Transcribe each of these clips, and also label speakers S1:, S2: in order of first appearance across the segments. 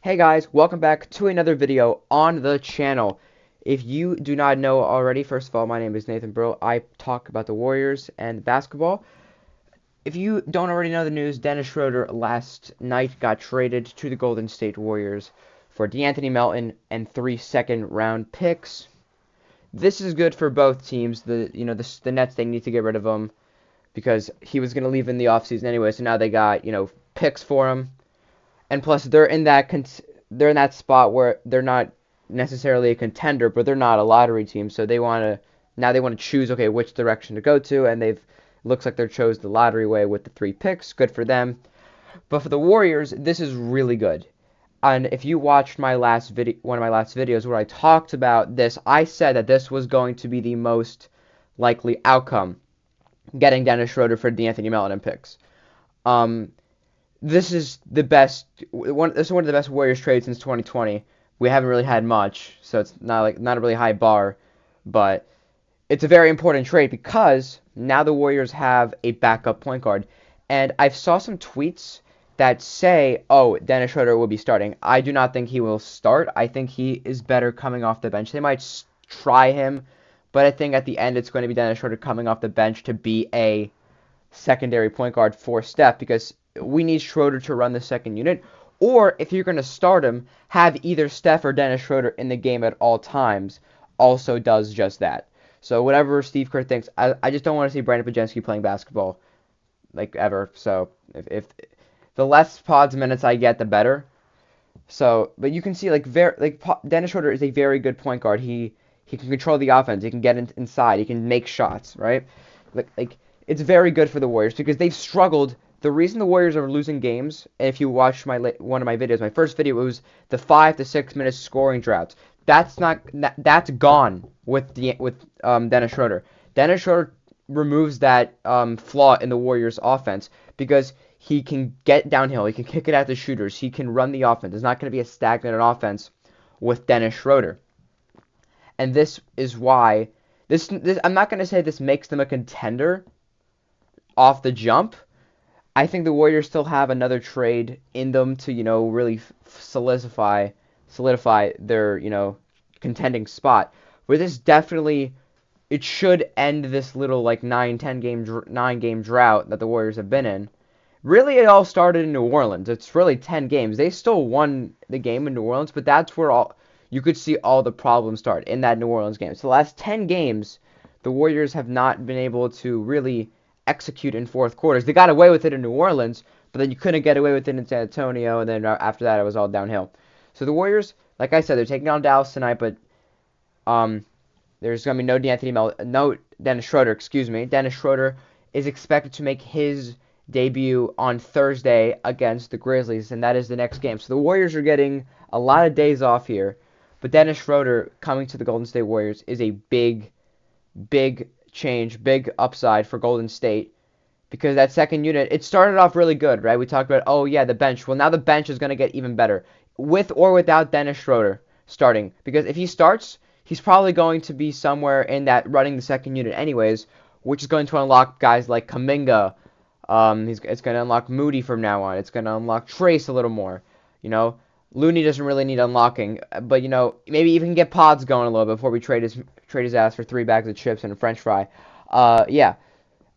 S1: Hey guys, welcome back to another video on the channel. If you do not know already, first of all, my name is Nathan Brill. I talk about the Warriors and basketball. If you don't already know the news, Dennis Schroder last night got traded to the Golden State Warriors for DeAnthony Melton and 3 second-round picks. This is good for both teams. The Nets, they need to get rid of him because he was going to leave in the offseason anyway, so now they got, picks for him. And plus, they're in that spot where they're not necessarily a contender, but they're not a lottery team. So they want to choose, okay, which direction to go to, and they've looks like they chose the lottery way with the 3 picks. Good for them. But for the Warriors, this is really good. And if you watched my last video, one of my last videos where I talked about this, I said that this was going to be the most likely outcome, getting Dennis Schroder for DeAnthony Melton picks. Um, this is the best one. This is one of the best Warriors trades since 2020. We haven't really had much, so it's not a really high bar, but it's a very important trade because now the Warriors have a backup point guard. And I saw some tweets that say, "Oh, Dennis Schroder will be starting." I do not think he will start. I think he is better coming off the bench. They might try him, but I think at the end it's going to be Dennis Schroder coming off the bench to be a secondary point guard for Steph because we need Schroder to run the second unit. Or if you're going to start him, have either Steph or Dennis Schroder in the game at all times also does just that. So whatever Steve Kerr thinks, I just don't want to see Brandon Pajemski playing basketball like ever. So if the less pods minutes I get, the better. So, but you can see Dennis Schroder is a very good point guard. He can control the offense. He can get inside. He can make shots, right? Like it's very good for the Warriors because they've struggled. The reason the Warriors are losing games, and if you watch one of my videos, my first video, it was the 5 to 6 minute scoring droughts. That's gone with Dennis Schroder. Dennis Schroder removes that flaw in the Warriors' offense because he can get downhill. He can kick it at the shooters. He can run the offense. It's not going to be a stagnant offense with Dennis Schroder. And this is why this I'm not going to say this makes them a contender off the jump. I think the Warriors still have another trade in them to, really solidify their, contending spot. But this definitely, it should end this little like 9 game drought that the Warriors have been in. Really, it all started in New Orleans. It's really 10 games. They still won the game in New Orleans, but that's where you could see all the problems start in that New Orleans game. So the last 10 games, the Warriors have not been able to really execute in fourth quarters. They got away with it in New Orleans, but then you couldn't get away with it in San Antonio, and then after that, it was all downhill. So the Warriors, like I said, they're taking on Dallas tonight, but there's going to be no Dennis Schroder, excuse me. Dennis Schroder is expected to make his debut on Thursday against the Grizzlies, and that is the next game. So the Warriors are getting a lot of days off here, but Dennis Schroder coming to the Golden State Warriors is a big, big change, big upside for Golden State because that second unit, it started off really good, right? We talked about, oh yeah, the bench. Well, now the bench is going to get even better with or without Dennis Schroder starting because if he starts, he's probably going to be somewhere in that running the second unit anyways, which is going to unlock guys like Kuminga. It's going to unlock Moody from now on. It's going to unlock Trace a little more. Looney doesn't really need unlocking, but maybe even get Pods going a little bit before we trade his ass for 3 bags of chips and a French fry. Yeah.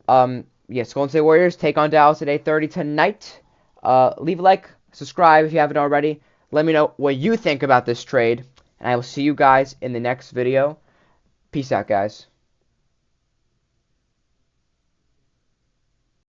S1: Yes, Golden State Warriors take on Dallas at 8:30 tonight. Leave a like, subscribe if you haven't already. Let me know what you think about this trade, and I will see you guys in the next video. Peace out, guys.